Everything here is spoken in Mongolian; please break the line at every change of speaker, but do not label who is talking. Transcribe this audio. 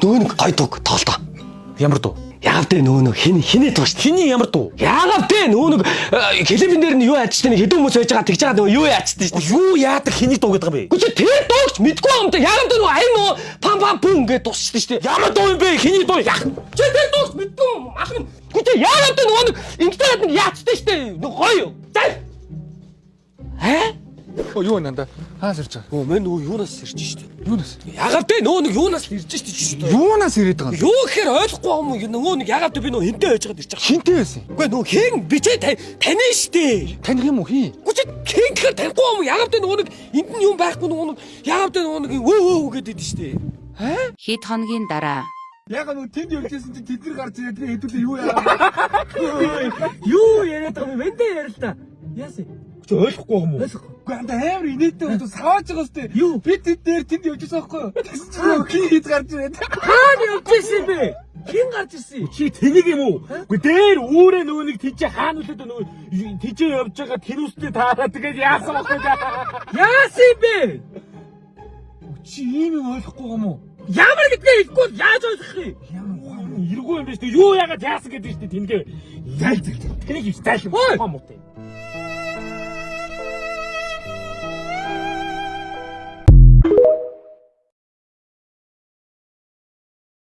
Нөгөө нэг гой дуу тоглолтоо.
Ямар дуу?
Яав дээ нөгөө хинээ дуу шүү.
Хиний ямар дуу?
Яагаад дээ нөгөө клипэн дээр нь юу ядчихдээ хэдэн хүмүүс байж байгаа тэгж байгаа нөгөө юу ядчихдээ шүү.
Юу яадаг хиний дуу гэдэг юм бэ?
Үгүй тэр дуугч мэдгүй юм да. Яагаад дээ нөгөө аян нөгөө пам пам бум гэдэг дуусчихдээ шүү.
Ямар дуу юм бэ? Хиний дуу яах?
Чи тэр дуугч мэдгүй юм. Ахын. Үгүй яагаад дээ нөгөө ингэдэг нэг ядчихдээ шүү. Нөгөө гоё. За.
Юу нанда? Хаас ирж байгаа.
Мэн нөгөө юунаас ирж штэ.
Юунаас?
Ягаад те нөгөө юунаас ирж штэ.
Юунаас ирээд байгаа юм?
Юу гэхээр ойлгохгүй юм нөгөө нэг ягаад те би нөгөө хинтээ байж байгаад ирж байгаа.
Хинтээ байсан.
Үгүй нөгөө хин бичээ таны штэ.
Таних юм уу хин?
Үгүй чи хин гэхээр танихгүй юм ягаад те нөгөө нэг энд нь юм байхгүй нөгөө ягаад те нөгөө нэг өө гэдэг штэ.
Хэд хоногийн дараа
Яга нүг тэнд явжсэн чи тэд нар гарч ирээд хэдүүлээ юу яа.
Юу яриад байгаа юм бэ? Эндээ ярил та. Яасан?
Чи ойлгохгүй юм уу?
Ойлгохгүй.
Үгүй анда амар инээдтэй хүмүүс савааж байгаа сте.
Юу?
Би тэд дээр тэнд явжсэн байхгүй юу? Чи хин гарч ирээд.
Хаана явж ирсэн бэ? Хин гарч ирсэн?
Чи тэнийг юм уу? Үгүй дээр үүрээ нөгөө нэг тийч хаана үлээд нөгөө тийчээ явж байгаа тэр үстэй таараа тэгээд яасан бэ?
Яасан бэ?
Чи ийм юм ойлгохгүй юм уу?
Ямар гэдгээ хэлэхгүй яаж ойлгох юм?
Ямар ухаан эргүү юм бэ? Юу яагаад яасан гэдэг чинь тэнгээ. Яа. Тэнийг юм зайл. Ухаан муутай.